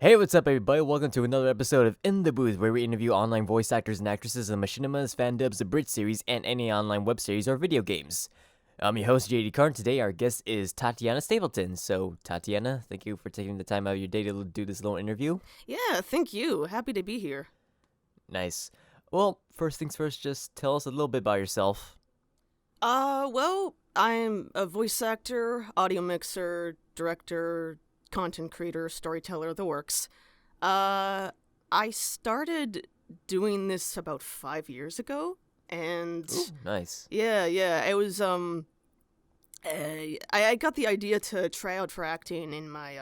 Hey, what's up, everybody? Welcome to another episode of In the Booth, where we interview online voice actors and actresses in Machinima's, fan dubs, the Brit series, and any online web series or video games. I'm your host, JD Carn. Today, our guest is Tatianna Stapleton. So, Tatianna, thank you for taking the time out of your day to do this little interview. Yeah, thank you. Happy to be here. Nice. Well, first things first, just tell us a little bit about yourself. Well, I'm a voice actor, audio mixer, director, content creator, storyteller, the works. I started doing this about 5 years ago, and Ooh, nice. yeah, it was I got the idea to try out for acting in my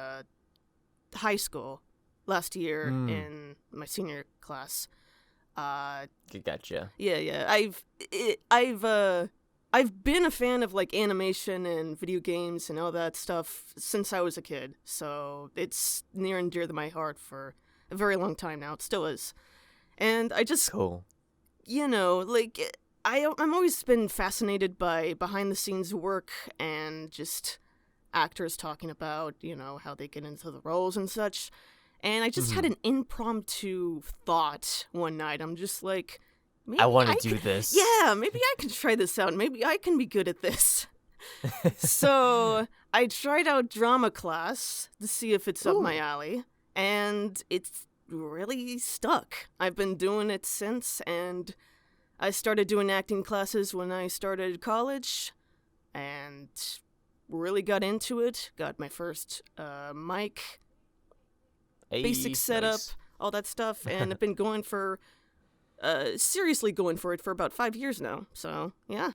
high school last year in my senior class. Gotcha. Yeah. I've been a fan of like animation and video games and all that stuff since I was a kid, so it's near and dear to my heart for a very long time now. It still is, and I just Cool. I'm always been fascinated by behind the scenes work and just actors talking about how they get into the roles and such. And I just had an impromptu thought one night. I'm just like, maybe I want to do this. Yeah, maybe I can try this out. Maybe I can be good at this. So I tried out drama class to see if it's up my alley, and it's really stuck. I've been doing it since, and I started doing acting classes when I started college, and really got into it. Got my first mic, basic setup, nice. all that stuff, and I've been seriously going for it for about 5 years now. So yeah.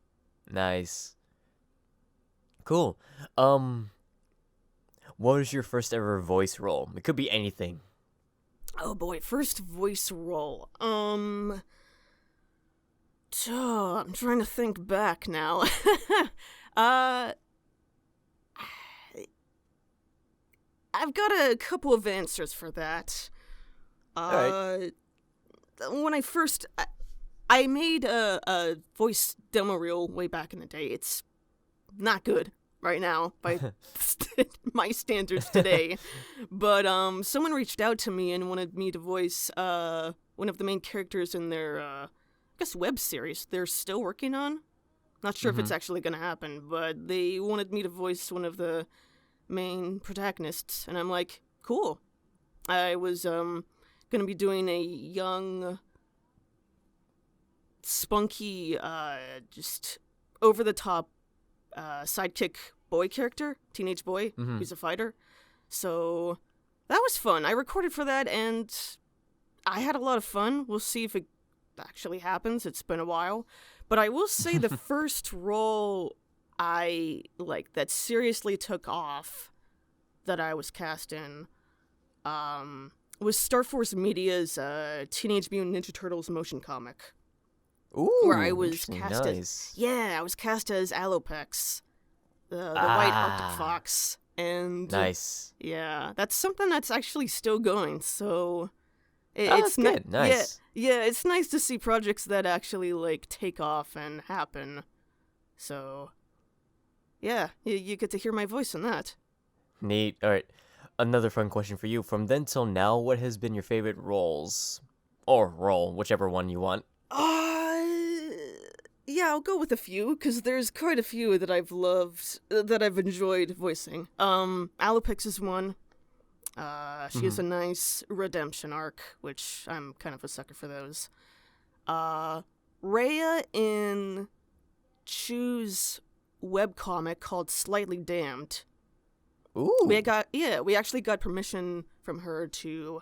Nice. Cool. What was your first ever voice role? It could be anything. Oh boy, first voice role. I'm trying to think back now. I've got a couple of answers for that. Alright. When I made a voice demo reel way back in the day. It's not good right now by my standards today. But someone reached out to me and wanted me to voice one of the main characters in their I guess web series they're still working on. Not sure if it's actually going to happen, but they wanted me to voice one of the main protagonists, and I'm like, cool. I was going to be doing a young, spunky, just over-the-top sidekick boy character, teenage boy, who's a fighter. So that was fun. I recorded for that, and I had a lot of fun. We'll see if it actually happens. It's been a while. But I will say the first role I, that seriously took off that I was cast in, was Star Force Media's Teenage Mutant Ninja Turtles motion comic. Ooh, where I was cast nice. I was cast as Alopex, the white Arctic fox. And Nice. yeah, that's something that's actually still going, so That's good. Nice. Yeah, it's nice to see projects that actually take off and happen. So yeah, you get to hear my voice in that. Neat. All right. Another fun question for you. From then till now, what has been your favorite roles? Or role, whichever one you want. Yeah, I'll go with a few, because there's quite a few that I've loved, that I've enjoyed voicing. Alopex is one. She has a nice redemption arc, which I'm kind of a sucker for those. Rhea in Chu's webcomic called Slightly Damned. Ooh. We actually got permission from her to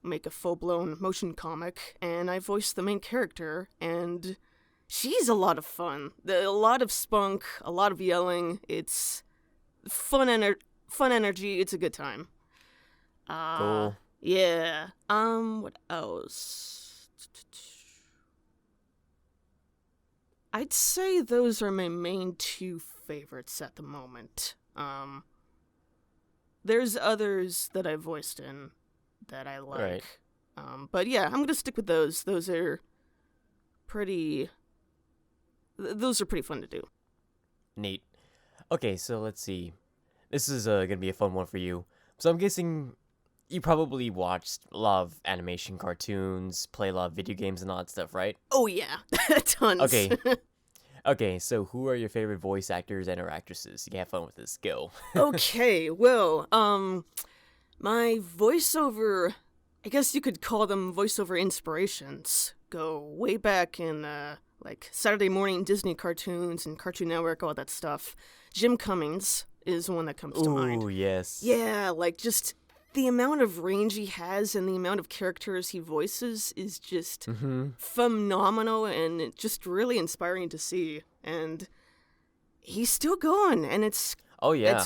make a full-blown motion comic, and I voiced the main character, and she's a lot of fun. A lot of spunk, a lot of yelling. It's fun energy. It's a good time. Cool. Yeah. What else? I'd say those are my main two favorites at the moment. There's others that I voiced in that I like. Right. But yeah, I'm gonna stick with those. Those are pretty fun to do. Neat. Okay, so let's see. This is going to be a fun one for you. So I'm guessing you probably watched a lot of animation cartoons, play a lot of video games and all that stuff, right? Oh yeah, tons. Okay. Okay, so who are your favorite voice actors and or actresses? You can have fun with this. Go. Okay, well, my voiceover, I guess you could call them voiceover inspirations, go way back in, like, Saturday morning Disney cartoons and Cartoon Network, all that stuff. Jim Cummings is one that comes to mind. Ooh, yes. Yeah, like, just the amount of range he has and the amount of characters he voices is just phenomenal and just really inspiring to see. And he's still going, and it's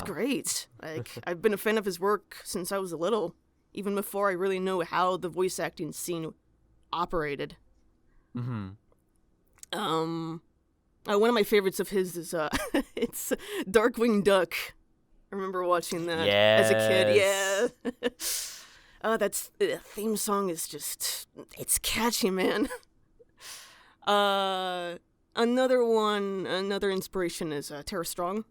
great. Like, I've been a fan of his work since I was little, even before I really know how the voice acting scene operated. Mm-hmm. One of my favorites of his is it's Darkwing Duck. I remember watching that as a kid. Yeah. That's the theme song is just, it's catchy, man. Another inspiration is Tara Strong.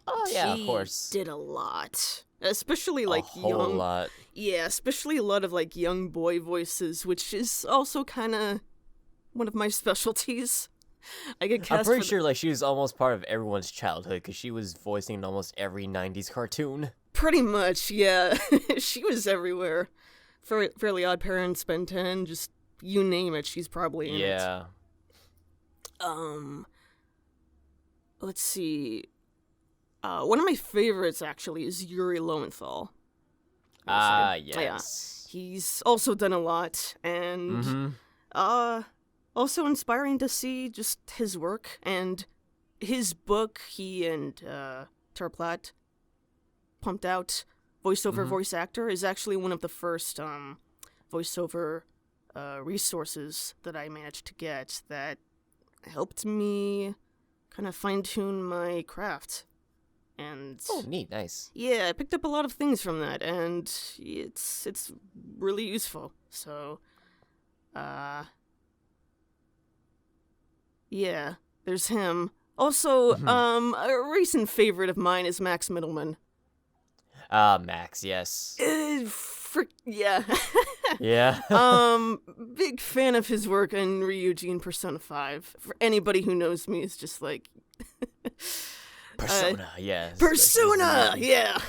Oh yeah, of course. She did a lot, especially like a whole lot. Yeah, especially a lot of like young boy voices, which is also kind of one of my specialties. I get cast I'm pretty sure like she was almost part of everyone's childhood because she was voicing almost every 90s cartoon. Pretty much, yeah. She was everywhere. Fairly Odd Parents, Ben 10, just you name it, she's probably in it. Yeah. Let's see. One of my favorites actually is Yuri Lowenthal. Yes. Yeah. He's also done a lot, and also inspiring to see just his work and his book. He and Tara Platt pumped out, voiceover voice actor, is actually one of the first voiceover resources that I managed to get that helped me kind of fine-tune my craft. And neat, nice. Yeah, I picked up a lot of things from that, and it's really useful. So, yeah, there's him. Also, a recent favorite of mine is Max Middleman. Max, yes. Yeah. Yeah. Big fan of his work in Ryuji in Persona 5. For anybody who knows me, is just like... Persona, yes. Persona, yeah.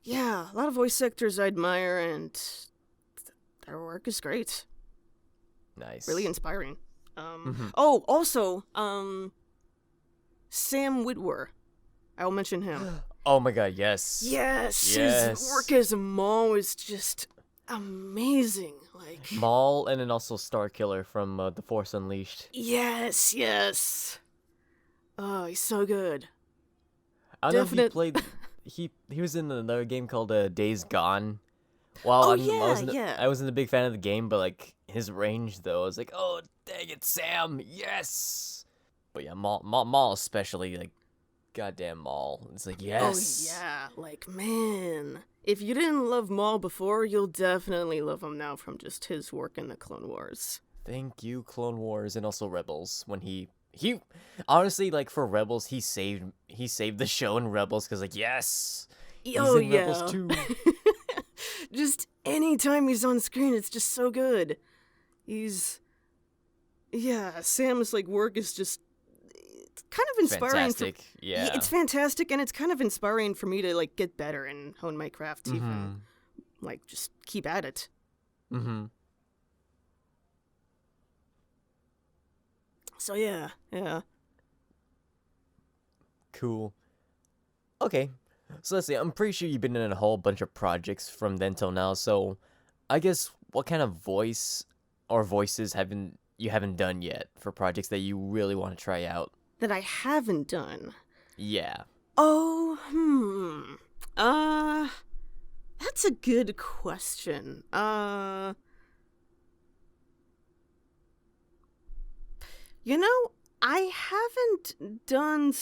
Yeah, a lot of voice actors I admire, and their work is great. Nice. Really inspiring. Oh, also, Sam Witwer. I'll mention him. Oh my god, yes. Yes, his work as Maul is just amazing. Like Maul, and then also Starkiller from The Force Unleashed. Yes. Oh, he's so good. I don't know if he played. He was in another game called Days Gone. Well, I wasn't a big fan of the game, but like his range though, I was like, oh dang it, Sam, yes. But yeah, Maul especially, like, goddamn Maul. It's like yes. Oh yeah, like man, if you didn't love Maul before, you'll definitely love him now from just his work in the Clone Wars. Thank you, Clone Wars, and also Rebels. When he honestly, like, for Rebels, he saved the show in Rebels because, like, yes, he's in Rebels too. Just anytime he's on screen, it's just so good. Sam's like work is just, it's kind of inspiring. Fantastic, yeah. It's fantastic, and it's kind of inspiring for me to like get better and hone my craft even, like, just keep at it. So yeah. Cool. Okay, so let's see. I'm pretty sure you've been in a whole bunch of projects from then till now. So, I guess what kind of voice or voices you haven't done yet for projects that you really want to try out? That I haven't done. Yeah. Oh, that's a good question. You know, I haven't done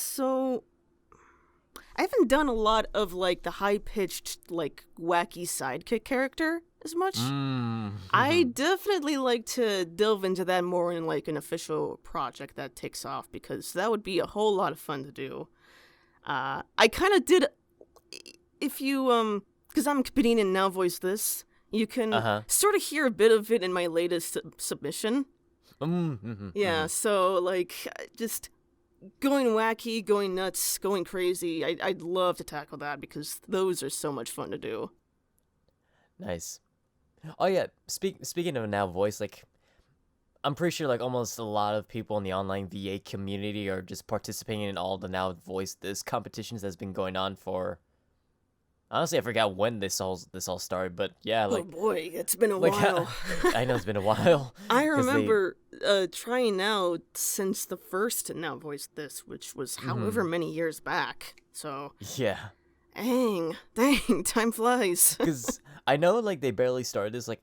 a lot of, like, the high-pitched, like, wacky sidekick character as much. I definitely like to delve into that more in, like, an official project that takes off, because that would be a whole lot of fun to do. I kind of did if you because I'm competing in Now Voice This, you can sort of hear a bit of it in my latest submission. Yeah, so like just going wacky, going nuts, going crazy. I'd love to tackle that because those are so much fun to do. Nice. Oh yeah, speaking of Now Voice, like I'm pretty sure like almost a lot of people in the online VA community are just participating in all the Now Voice This competitions that's been going on for. Honestly, I forgot when this all started, but yeah, like oh boy, it's been a while. I know it's been a while. I remember trying out since the first Now Voice This, which was however many years back. So yeah, dang, time flies. Because I know like they barely started this like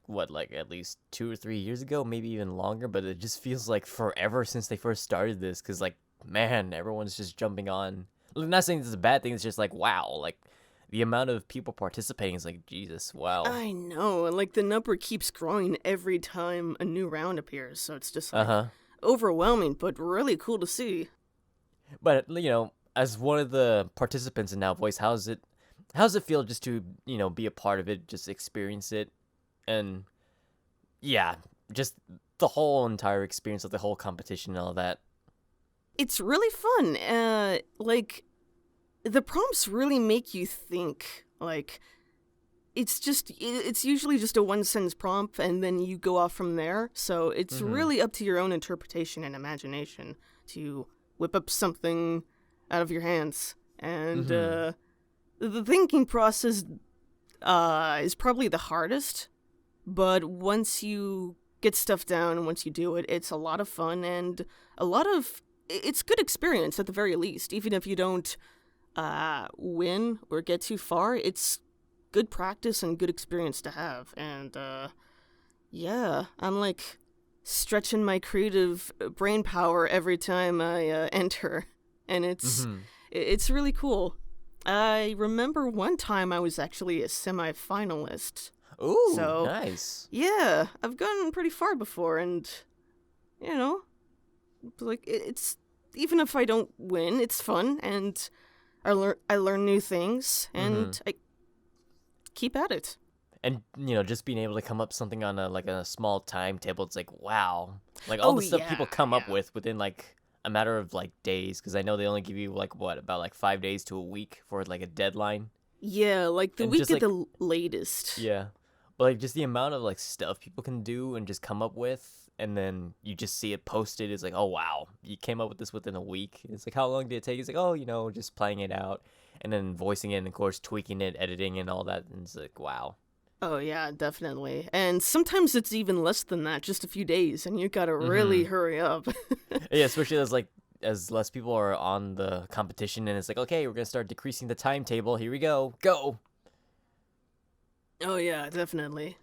at least 2 or 3 years ago, maybe even longer, but it just feels like forever since they first started this. Because like man, everyone's just jumping on. I'm not saying this is a bad thing. It's just like wow, like. The amount of people participating is like, Jesus, wow. I know, and like the number keeps growing every time a new round appears, so it's just like overwhelming, but really cool to see. But, you know, as one of the participants in Now Voice, how's it feel just to, you know, be a part of it, just experience it, and yeah, just the whole entire experience of the whole competition and all that? It's really fun, like... The prompts really make you think, like, it's usually just a one-sentence prompt, and then you go off from there, so it's really up to your own interpretation and imagination to whip up something out of your hands, and the thinking process is probably the hardest, but once you get stuff down, and once you do it, it's a lot of fun, and it's good experience at the very least, even if you don't win or get too far. It's good practice and good experience to have, and yeah, I'm like stretching my creative brain power every time I enter, and it's really cool. I remember one time I was actually a semi-finalist. Ooh, so, nice. Yeah, I've gotten pretty far before, and you know, like it's even if I don't win, it's fun, and I learn new things, and I keep at it. And, you know, just being able to come up something on a small timetable, it's like, wow. Like, all the stuff people come up with within, like, a matter of, like, days. Because I know they only give you, like, about, like, 5 days to a week for, like, a deadline. Yeah, like, the week at the latest. Yeah. But, like, just the amount of, like, stuff people can do and just come up with. And then you just see it posted. It's like, oh, wow, you came up with this within a week. It's like, how long did it take? It's like, oh, you know, just playing it out. And then voicing it and, of course, tweaking it, editing and all that. And it's like, wow. Oh, yeah, definitely. And sometimes it's even less than that, just a few days. And you got to really hurry up. Yeah, especially as less people are on the competition. And it's like, okay, we're going to start decreasing the timetable. Here we go. Go. Oh, yeah, definitely.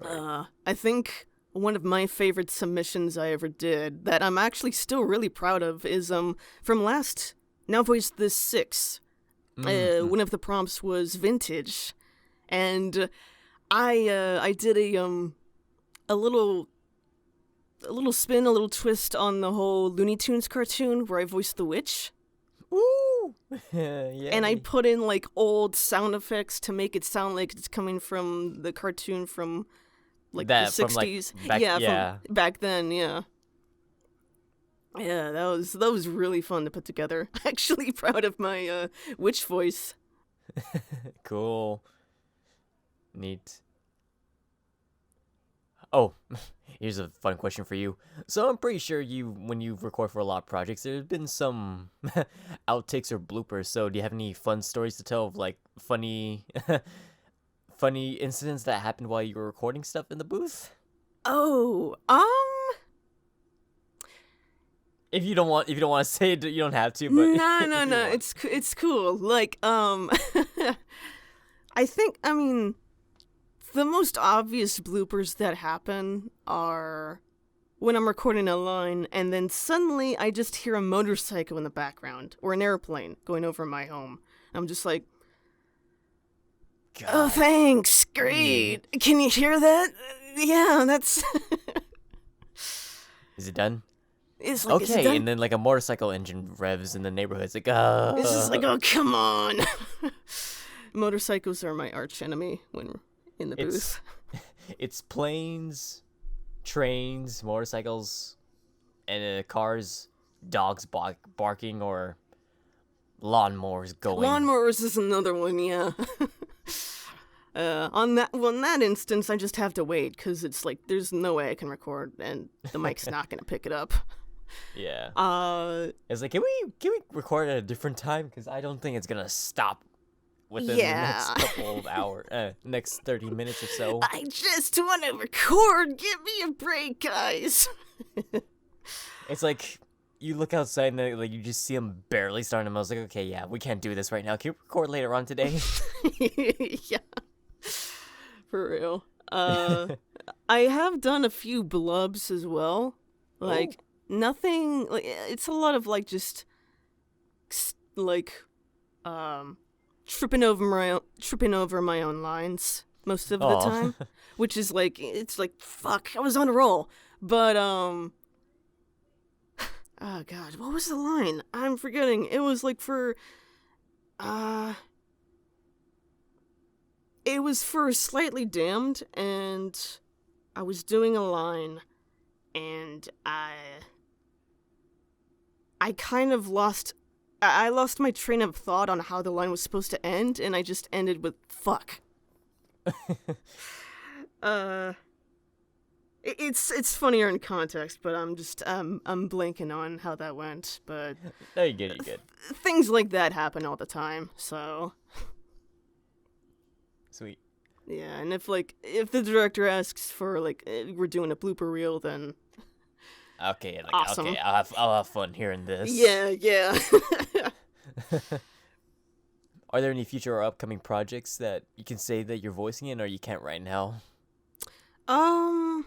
I think one of my favorite submissions I ever did that I'm actually still really proud of is from last Now Voice This 6. One of the prompts was vintage, and I did a little spin, a little twist on the whole Looney Tunes cartoon where I voiced the witch. Ooh! Yeah. And I put in like old sound effects to make it sound like it's coming from the cartoon from like the 60s. From back then, yeah. Yeah, that was really fun to put together. Actually proud of my witch voice. Cool. Neat. Oh, here's a fun question for you. So I'm pretty sure when you record for a lot of projects, there's been some outtakes or bloopers. So do you have any fun stories to tell of like funny incidents that happened while you were recording stuff in the booth? Oh, If you don't want to say it, you don't have to. But no, it's cool. Like I mean. The most obvious bloopers that happen are when I'm recording a line and then suddenly I just hear a motorcycle in the background or an airplane going over my home. I'm just like, God. Oh, thanks. Great. Can you hear that? Yeah, that's... Is it done? It's like, is it Okay, done? and then like a motorcycle engine revs in the neighborhood. It's like, It's just like, oh, come on. Motorcycles are my arch enemy when we're in the booth. It's planes, trains, motorcycles, and cars, dogs barking, or lawnmowers going. Lawnmowers is another one, yeah. On that instance, I just have to wait, because it's like, there's no way I can record, and the mic's not going to pick it up. Yeah. It's like, can we record at a different time? Because I don't think it's going to stop within the next couple of hours, next 30 minutes or so. I just want to record. Give me a break, guys. It's like, you look outside and like you just see them barely starting. I was like, okay, yeah, we can't do this right now. Can you record later on today? Yeah. For real. I have done a few blubs as well. Like, nothing, like, it's a lot of, like, just, like, tripping over my own lines most of the time. Which is, like, it's like, fuck, I was on a roll. But, oh, God, what was the line? I'm forgetting. It was, like, it was for Slightly Damned, and I was doing a line, and I kind of lost my train of thought on how the line was supposed to end, and I just ended with fuck. It's funnier in context, but I'm blanking on how that went, but No, you get it. Things like that happen all the time, so Sweet. yeah. And if the director asks for, like, we're doing a blooper reel, then Okay, like, awesome. Okay, I'll have fun hearing this. Yeah. Are there any future or upcoming projects that you can say that you're voicing in, or you can't right now? One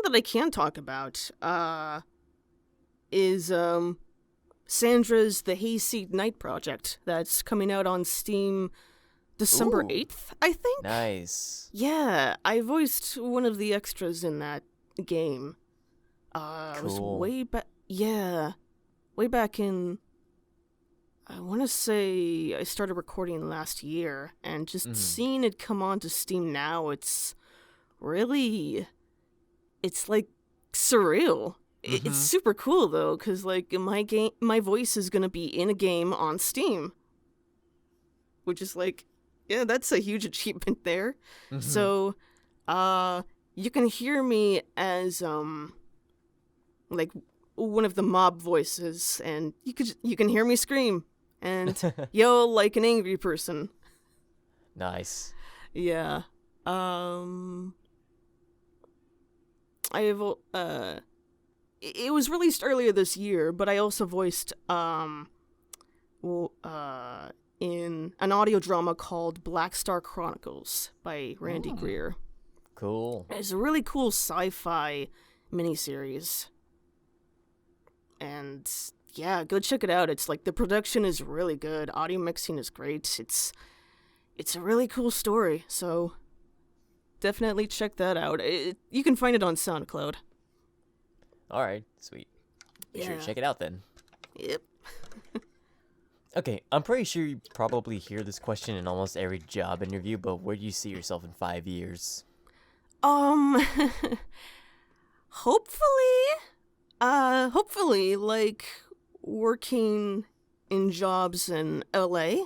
that I can talk about, is, Sandra's The Hayseed Night project that's coming out on Steam December 8th, I think? Nice. Yeah, I voiced one of the extras in that game. Cool. It was way back in, I want to say I started recording last year, and just seeing it come onto Steam now, it's really, it's like surreal. It's super cool though, because like my voice is gonna be in a game on Steam, which is like, yeah, that's a huge achievement there. So, you can hear me as like one of the mob voices, and you can hear me scream and yell like an angry person. Nice. Yeah. I have it was released earlier this year, but I also voiced in an audio drama called Black Star Chronicles by Randy Greer. Cool. It's a really cool sci-fi miniseries. And yeah, go check it out. It's like the production is really good. Audio mixing is great. It's a really cool story. So definitely check that out. You can find it on SoundCloud. All right, sweet. Be sure to check it out then. Yep. Okay, I'm pretty sure you probably hear this question in almost every job interview, but where do you see yourself in 5 years? Hopefully, like, working in jobs in LA,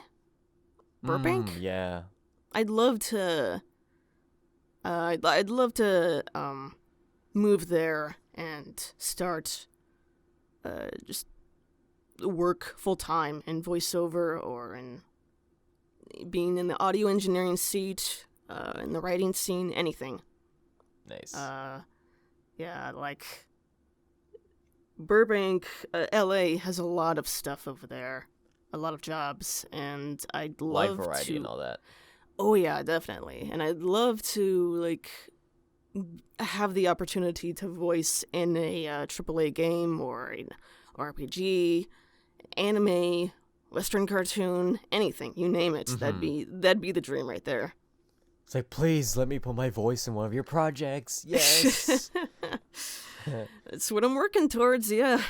Burbank. Yeah. I'd love to move there and start just work full time in voiceover or in being in the audio engineering seat, in the writing scene, anything. Nice. Yeah, like Burbank, LA has a lot of stuff over there, a lot of jobs, and I'd love Wide variety to. and all that. Oh yeah, definitely, and I'd love to like have the opportunity to voice in a AAA game or an RPG, anime, Western cartoon, anything, you name it. That'd be the dream right there. It's like, please let me put my voice in one of your projects. Yes. That's what I'm working towards, yeah.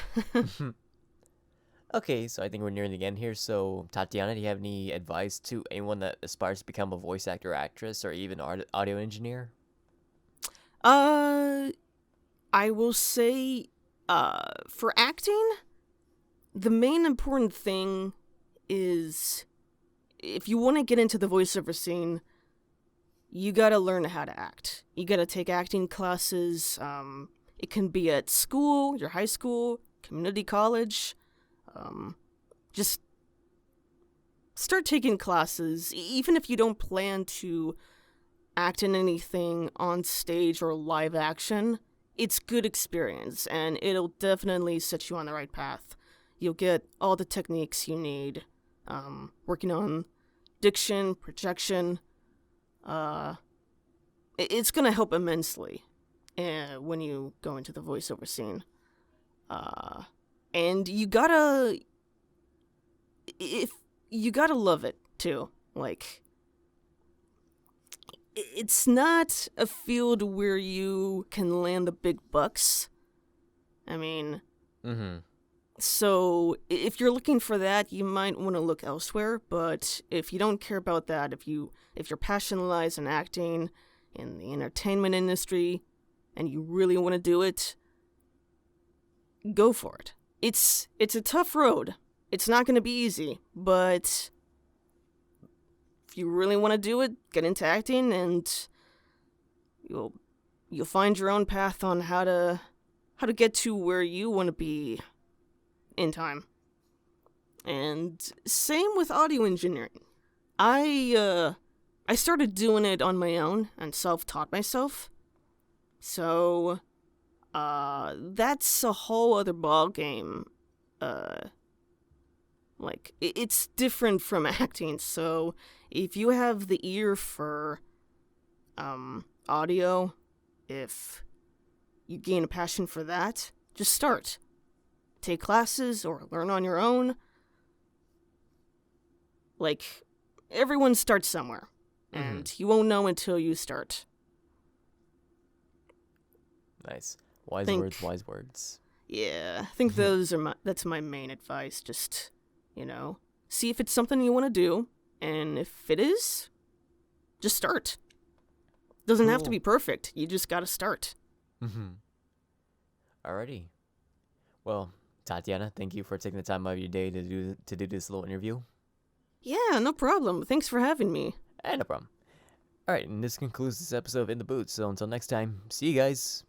Okay, so I think we're nearing the end here. So, Tatiana, do you have any advice to anyone that aspires to become a voice actor, actress, or even audio engineer? I will say, for acting, the main important thing is if you want to get into the voiceover scene, you gotta learn how to act. You gotta take acting classes. It can be at school, your high school, community college. Just start taking classes, even if you don't plan to act in anything on stage or live action. It's good experience, and it'll definitely set you on the right path. You'll get all the techniques you need, working on diction, projection. It's gonna help immensely when you go into the voiceover scene. And you gotta love it too. Like, it's not a field where you can land the big bucks. I mean, so if you're looking for that, you might want to look elsewhere. But if you don't care about that, if your passion lies in acting in the entertainment industry, and you really want to do it, go for it. It's a tough road. It's not going to be easy, but if you really want to do it, get into acting, and you'll find your own path on how to get to where you want to be in time. And same with audio engineering. I started doing it on my own and self-taught myself. So that's a whole other ball game. Like, it's different from acting. So if you have the ear for audio, if you gain a passion for that, just start. Take classes or learn on your own. Like, everyone starts somewhere, and you won't know until you start. Nice. Wise words. Yeah, I think that's my main advice. Just, see if it's something you want to do, and if it is, just start. Doesn't have to be perfect. You just gotta start. Alrighty. Well, Tatiana, thank you for taking the time out of your day to do this little interview. Yeah, no problem. Thanks for having me. No problem. Alright, and this concludes this episode of In the Booth. So until next time, see you guys.